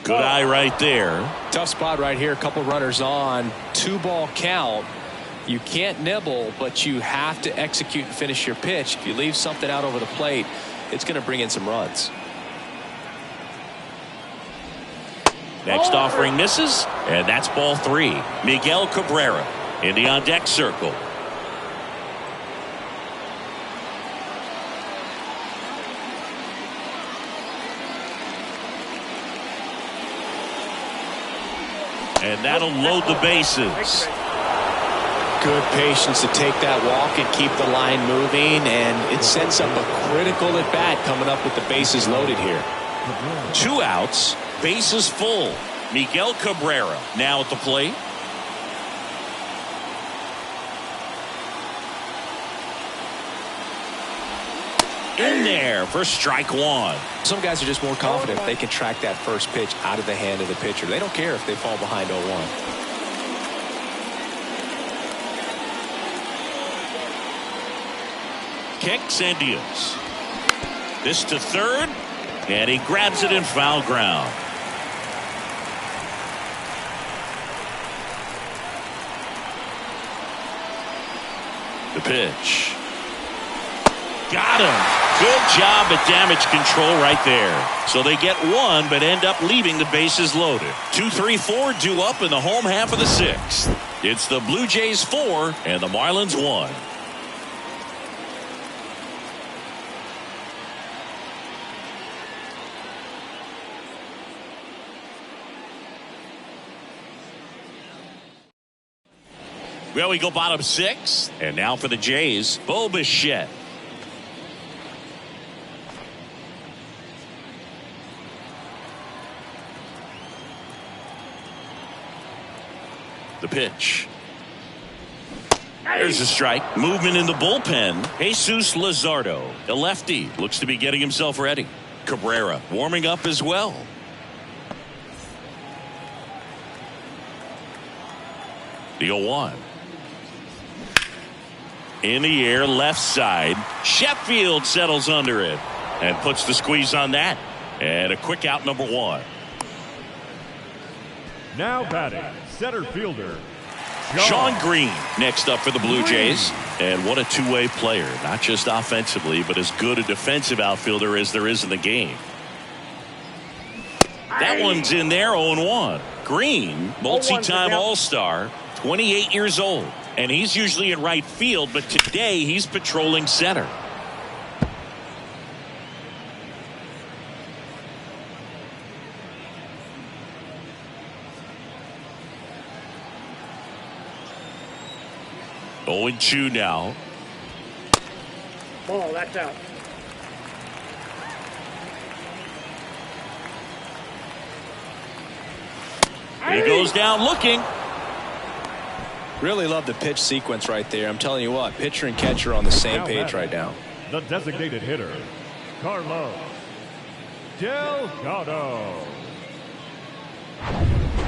Speaker 1: Good eye right there.
Speaker 2: Tough spot right here. A couple runners on. 2-ball count. You can't nibble, but you have to execute and finish your pitch. If you leave something out over the plate, it's going to bring in some runs.
Speaker 1: Next offering misses, and that's ball three. Miguel Cabrera in the on-deck circle. And that'll load the bases.
Speaker 2: Good patience to take that walk and keep the line moving, and it sets up a critical at bat coming up with the bases loaded here.
Speaker 1: 2 outs, bases full. Miguel Cabrera now at the plate. In there for strike one.
Speaker 2: Some guys are just more confident if they can track that first pitch out of the hand of the pitcher. They don't care if they fall behind 0-1.
Speaker 1: Kicks and deals. This to third, and he grabs it in foul ground. The pitch. Got him. Good job at damage control right there. So they get one, but end up leaving the bases loaded. 2, 3, 4 due up in the home half of the 6th. It's the Blue Jays 4 and the Marlins 1. Well, we go bottom 6, and now for the Jays, Bo Bichette. The pitch. There's a strike. Movement in the bullpen. Jesus Luzardo, the lefty, looks to be getting himself ready. Cabrera warming up as well. The 0-1. In the air, left side. Sheffield settles under it and puts the squeeze on that. And a quick out, number 1.
Speaker 4: Now batting, center fielder,
Speaker 1: Sean Green next up for the Blue Jays. And what a two-way player, not just offensively, but as good a defensive outfielder as there is in the game. That one's in there, 0-1. Green, multi-time All-Star, 28 years old. And he's usually in right field, but today he's patrolling center. Oh, 0-2 now.
Speaker 3: Ball, that's out.
Speaker 1: He goes down looking.
Speaker 2: Really love the pitch sequence right there. I'm telling you what, pitcher and catcher are on the same page right now.
Speaker 4: The designated hitter, Carlos Delgado.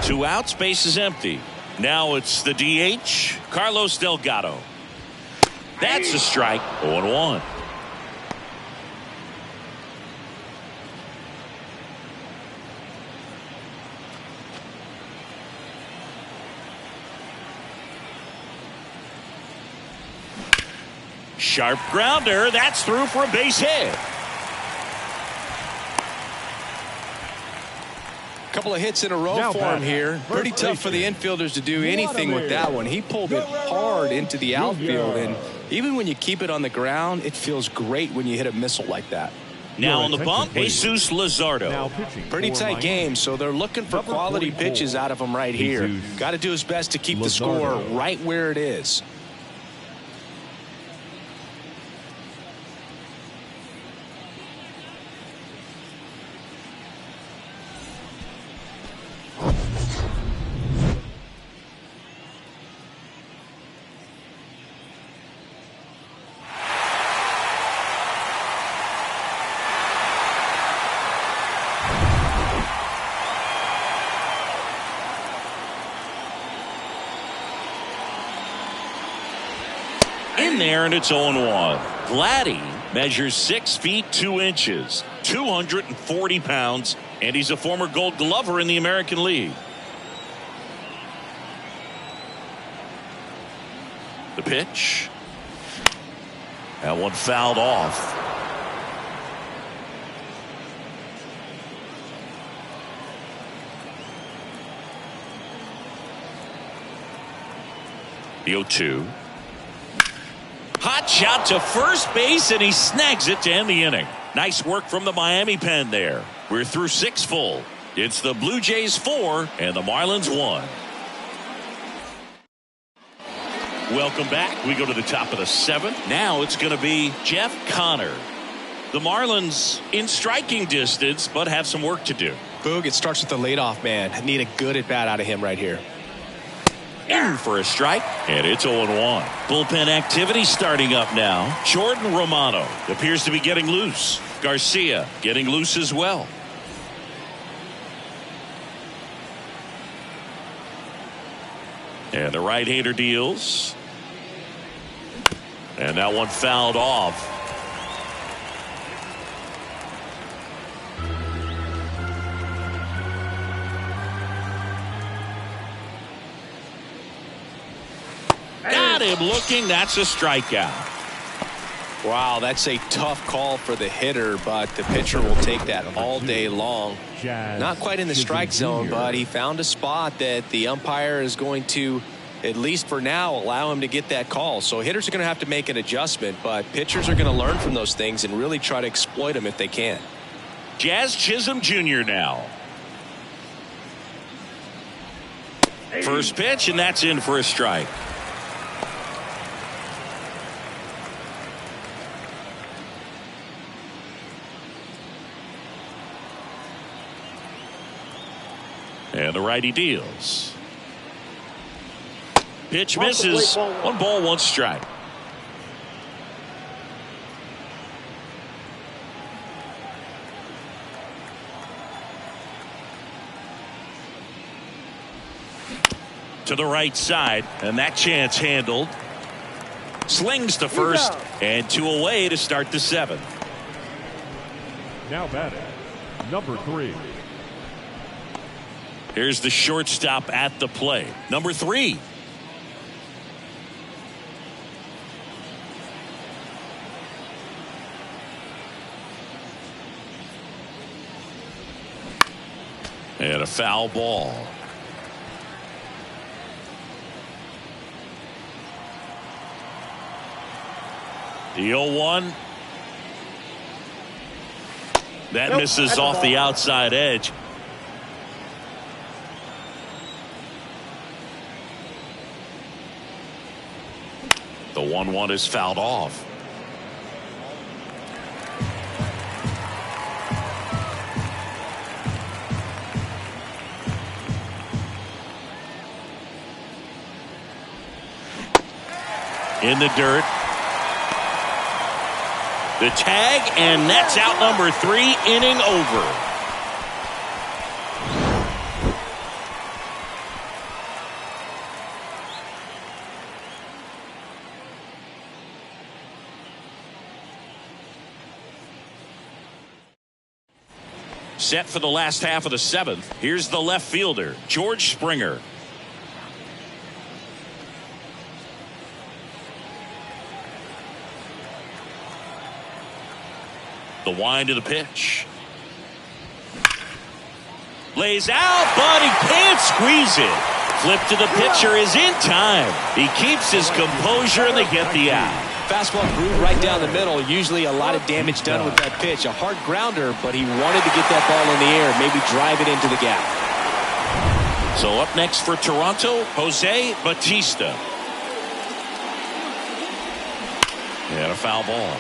Speaker 1: 2 outs, base is empty. Now it's the DH, Carlos Delgado. That's a strike. 0-1. Sharp grounder. That's through for a base hit.
Speaker 2: Couple of hits in a row for him here. Pretty tough for the infielders to do anything with that one. He pulled it hard into the outfield, and even when you keep it on the ground, it feels great when you hit a missile like that.
Speaker 1: Now on the bump, Jesus Luzardo.
Speaker 2: Pretty tight game, so they're looking for quality pitches out of him right here. Got to do his best to keep the score right where it is.
Speaker 1: In there, and it's 0-1. Vladdy measures 6 feet 2 inches, 240 pounds, and he's a former Gold Glover in the American League. The pitch. That one fouled off. The 0-2. Hot shot to first base, and he snags it to end the inning. Nice work from the Miami pen there. We're through 6 full. It's the Blue Jays 4 and the Marlins 1. Welcome back. We go to the top of the 7th. Now it's going to be Jeff Connor. The Marlins in striking distance, but have some work to do.
Speaker 2: Boog, it starts with the leadoff man. Need a good at bat out of him right here.
Speaker 1: In for a strike, and it's 0-1. Bullpen activity starting up now. Jordan Romano appears to be getting loose. Garcia getting loose as well. And the right-hander deals. And that one fouled off. Got him looking. That's a strikeout.
Speaker 2: Wow, that's a tough call for the hitter, but the pitcher will take that all day long. Not quite in the strike zone, but he found a spot that the umpire is going to at least for now, allow him to get that call. So hitters are going to have to make an adjustment, but pitchers are going to learn from those things and really try to exploit them if they can.
Speaker 1: Jazz Chisholm Jr. now. First pitch, and that's in for a strike. And the righty deals. Pitch misses. 1 ball, 1 strike. To the right side, and that chance handled. Slings to first, and 2 away to start the 7th.
Speaker 4: Now batting, number 3.
Speaker 1: Here's the shortstop at the plate. Number 3. And a foul ball. The 0-1. That misses off the outside edge. The 1-1 is fouled off. In the dirt. The tag, and that's out number 3, inning over. Set for the last half of the 7th. Here's the left fielder, George Springer. The wind of the pitch. Lays out, but he can't squeeze it. Flip to the pitcher is in time. He keeps his composure, and they get the out.
Speaker 2: Fastball grew right down the middle. Usually a lot of damage done with that pitch. A hard grounder, but he wanted to get that ball in the air, maybe drive it into the gap.
Speaker 1: So up next for Toronto, Jose Bautista. And a foul ball.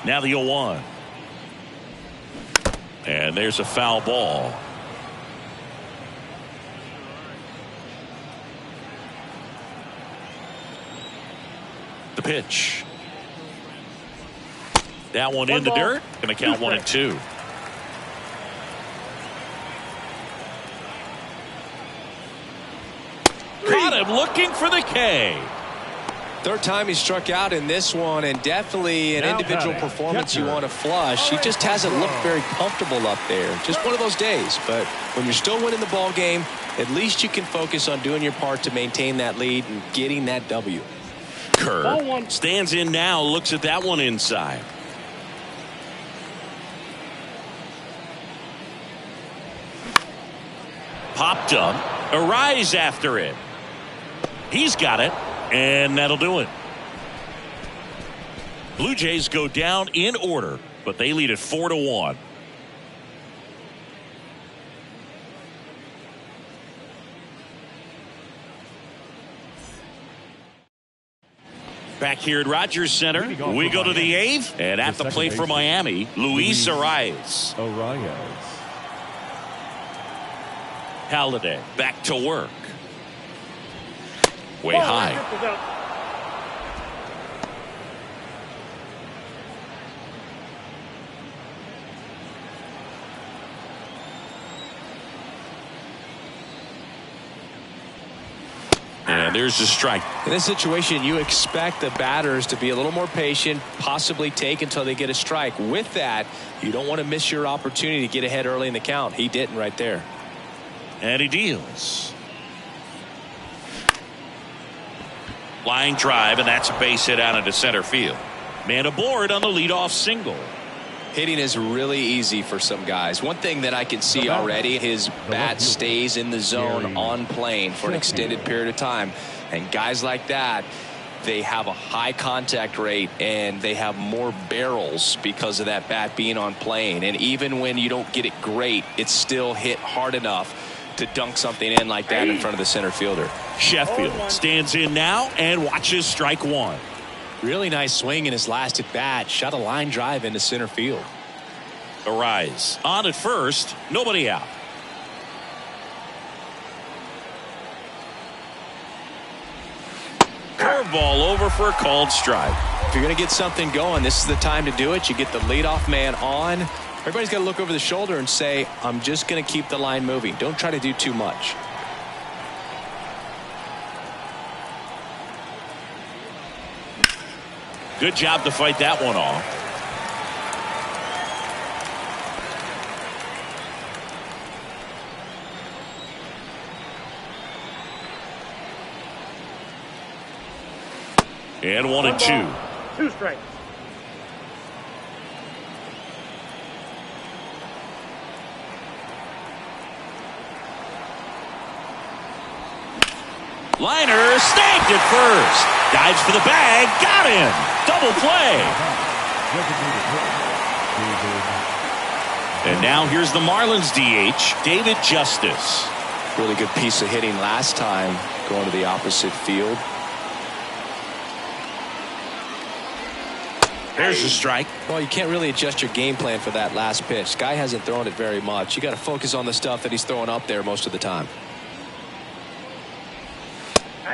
Speaker 1: Now the 0-1. And there's a foul ball. The pitch. That one in the dirt. Going to count 1-2. Caught him looking for the K.
Speaker 2: Third time he struck out in this one, and definitely an individual performance you want to flush. He just hasn't looked very comfortable up there. Just one of those days. But when you're still winning the ball game, at least you can focus on doing your part to maintain that lead and getting that W.
Speaker 1: Kerr stands in now, looks at that one inside. Popped up, a rise after it. He's got it. And that'll do it. Blue Jays go down in order, but they lead at 4-1. Back here at Rogers Center, we go to the 8th, and at the plate for Miami, Luis Arias. Halladay back to work. Way high. And there's the strike.
Speaker 2: In this situation, you expect the batters to be a little more patient, possibly take until they get a strike. With that, you don't want to miss your opportunity to get ahead early in the count. He didn't right there.
Speaker 1: And he deals. Line drive, and that's a base hit out into center field. Man aboard on the leadoff single.
Speaker 2: Hitting is really easy for some guys. One thing that I can see already, his bat stays in the zone on plane for an extended period of time. And guys like that, they have a high contact rate and they have more barrels because of that bat being on plane. And even when you don't get it great, it's still hit hard enough to dunk something in like that in front of the center fielder.
Speaker 1: Sheffield stands in now and watches strike one.
Speaker 2: Really nice swing in his last at bat. Shot a line drive into center field.
Speaker 1: Arise on at first, nobody out. Curveball over for a called strike.
Speaker 2: If you're going to get something going, this is the time to do it. You get the leadoff man on. Everybody's got to look over the shoulder and say, I'm just going to keep the line moving. Don't try to do too much.
Speaker 1: Good job to fight that one off. And 1-2.
Speaker 3: 2 strikes.
Speaker 1: Liner snagged at first. Dives for the bag. Got him. Double play. And now here's the Marlins DH, David Justice.
Speaker 2: Really good piece of hitting last time, going to the opposite field.
Speaker 1: There's a strike.
Speaker 2: Well, you can't really adjust your game plan for that last pitch. Guy hasn't thrown it very much. You got to focus on the stuff that he's throwing up there most of the time.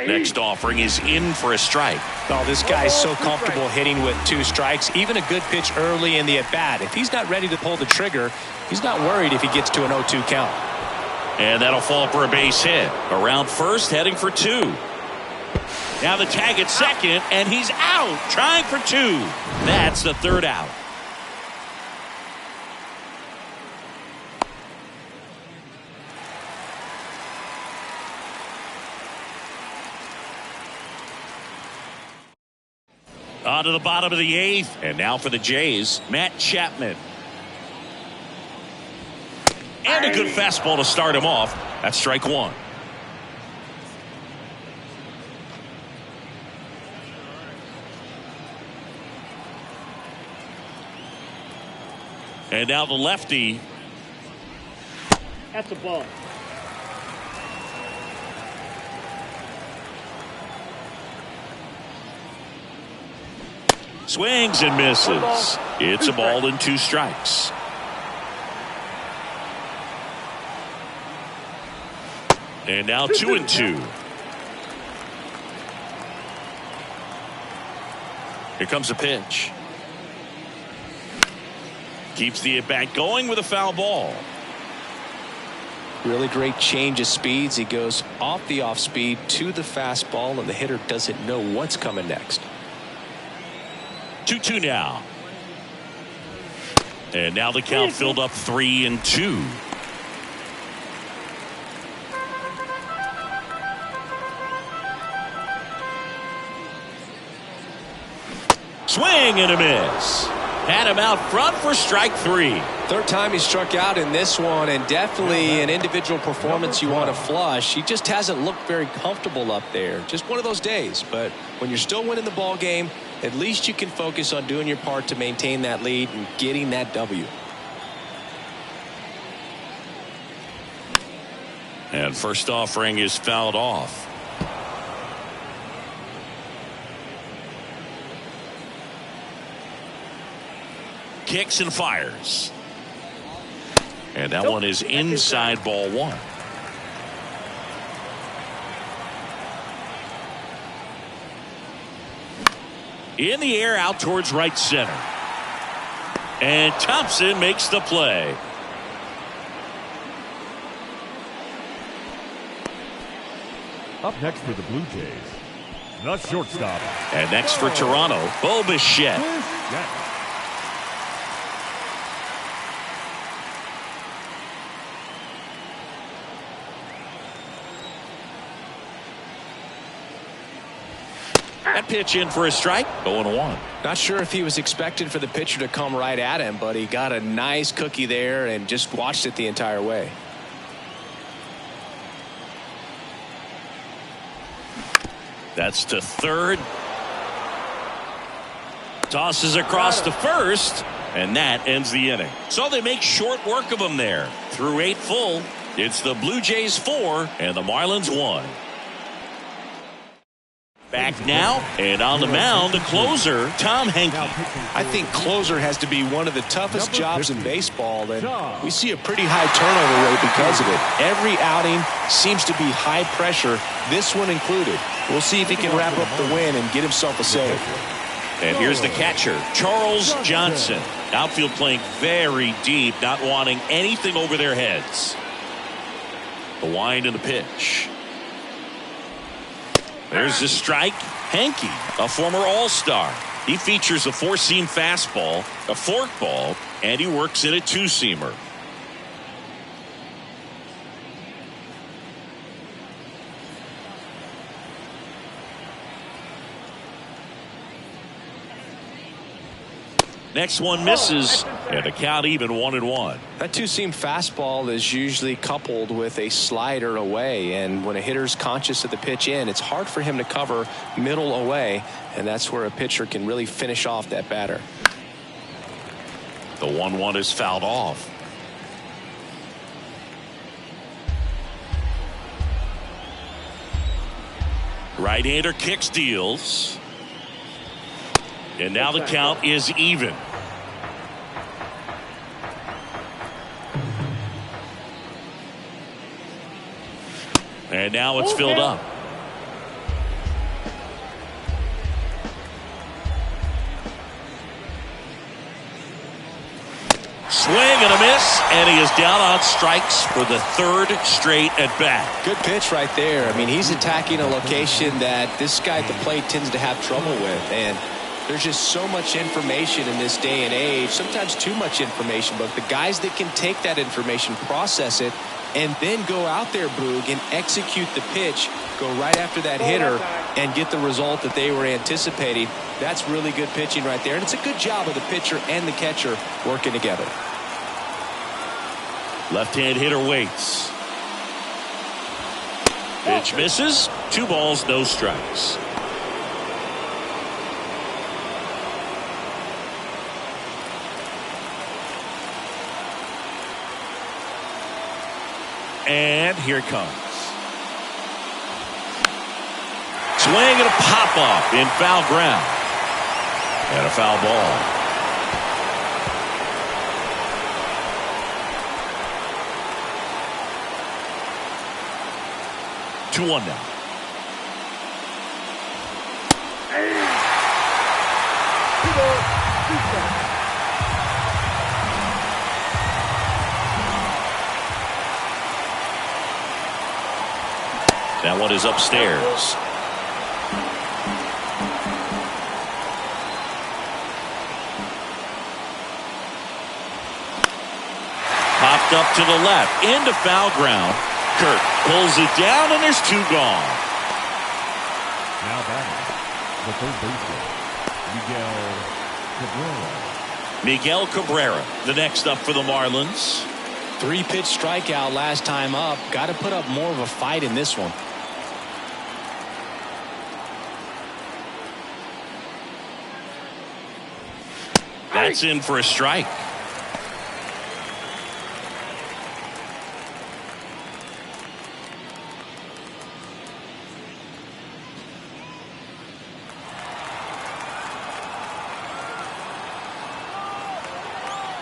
Speaker 1: Next offering is in for a strike.
Speaker 2: Oh, this guy's so comfortable hitting with 2 strikes. Even a good pitch early in the at-bat. If he's not ready to pull the trigger, he's not worried if he gets to an 0-2 count.
Speaker 1: And that'll fall for a base hit. Around first, heading for 2. Now the tag at second, and he's out, trying for 2. That's the 3rd out. On to the bottom of the 8th, and now for the Jays, Matt Chapman. And a good fastball to start him off. That's strike 1. And now the lefty.
Speaker 3: That's a ball.
Speaker 1: Swings and misses. It's a ball and 2 strikes. And now 2-2. Here comes a pitch. Keeps the at-bat going with a foul ball.
Speaker 2: Really great change of speeds. He goes off the off-speed to the fastball, and the hitter doesn't know what's coming next.
Speaker 1: 2-2 now. And now the count filled up 3-2. Swing and a miss. Had him out front for strike 3.
Speaker 2: 3rd time he struck out in this one, and definitely an individual performance you want to flush. He just hasn't looked very comfortable up there. Just one of those days. But when you're still winning the ball game, at least you can focus on doing your part to maintain that lead and getting that W.
Speaker 1: And first offering is fouled off. Kicks and fires. And that one is inside, ball 1. In the air, out towards right center. And Thompson makes the play.
Speaker 4: Up next for the Blue Jays, the shortstop.
Speaker 1: And next for Toronto, Bo Bichette. That pitch in for a strike. 0-1.
Speaker 2: Not sure if he was expecting for the pitcher to come right at him, but he got a nice cookie there and just watched it the entire way.
Speaker 1: That's to third. Tosses across to first, and that ends the inning. So they make short work of him there. Through 8 full, it's the Blue Jays 4 and the Marlins 1. Back now, and on the mound, the closer, Tom Henke.
Speaker 2: I think closer has to be one of the toughest jobs in baseball, and we see a pretty high turnover rate because of it. Every outing seems to be high pressure, this one included. We'll see if he can wrap up the win and get himself a save.
Speaker 1: And here's the catcher, Charles Johnson. Outfield playing very deep, not wanting anything over their heads. The wind and the pitch. There's the strike. Henke, a former All-Star. He features a 4-seam fastball, a forkball, and he works in a 2-seamer. Next one misses, and the count even 1-1.
Speaker 2: That 2-seam fastball is usually coupled with a slider away, and when a hitter's conscious of the pitch in, it's hard for him to cover middle away, and that's where a pitcher can really finish off that batter.
Speaker 1: The 1-1 is fouled off. Right-hander kicks, deals. And now the count is even. And now it's filled up. Swing and a miss, and he is down on strikes for the 3rd straight at bat.
Speaker 2: Good pitch right there. I mean, he's attacking a location that this guy at the plate tends to have trouble with, and there's just so much information in this day and age, sometimes too much information, but the guys that can take that information, process it, and then go out there, Boog, and execute the pitch, go right after that hitter, and get the result that they were anticipating. That's really good pitching right there, and it's a good job of the pitcher and the catcher working together.
Speaker 1: Left-hand hitter waits. Pitch misses. 2 balls, no strikes. And here it comes. Swing and a pop-off in foul ground. And a foul ball. Two one now. That one is upstairs. Popped up to the left into foul ground. Kurt pulls it down, and there's 2 gone.
Speaker 4: Now batting, the third baseman, Miguel Cabrera.
Speaker 1: Miguel Cabrera, the next up for the Marlins.
Speaker 2: 3-pitch strikeout last time up. Got to put up more of a fight in this one.
Speaker 1: That's in for a strike.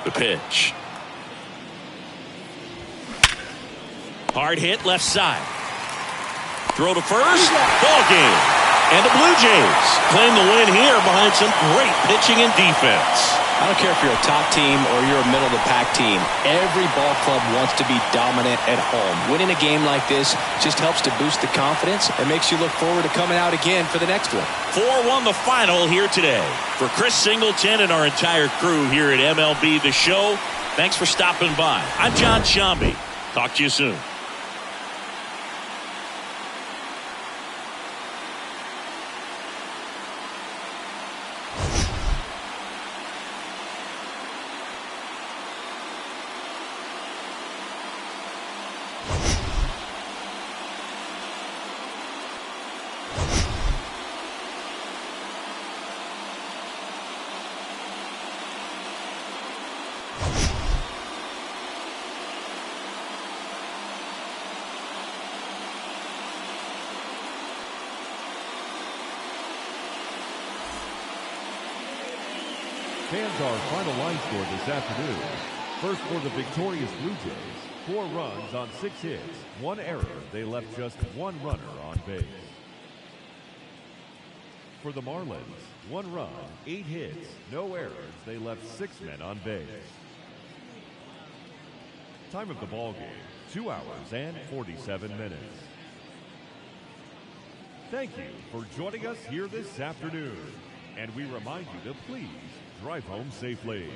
Speaker 1: The pitch. Hard hit left side. Throw to first. Ball game. And the Blue Jays claim the win here behind some great pitching and defense.
Speaker 2: I don't care if you're a top team or you're a middle-of-the-pack team. Every ball club wants to be dominant at home. Winning a game like this just helps to boost the confidence and makes you look forward to coming out again for the next one.
Speaker 1: 4-1 the final here today. For Chris Singleton and our entire crew here at MLB The Show, thanks for stopping by. I'm John Shambi. Talk to you soon.
Speaker 4: Fans, our final line score this afternoon. First for the victorious Blue Jays, 4 runs on 6 hits, 1 error. They left just 1 runner on base. For the Marlins, 1 run, 8 hits, no errors. They left 6 men on base. Time of the ball game, 2 hours and 47 minutes. Thank you for joining us here this afternoon. And we remind you to please drive home safely.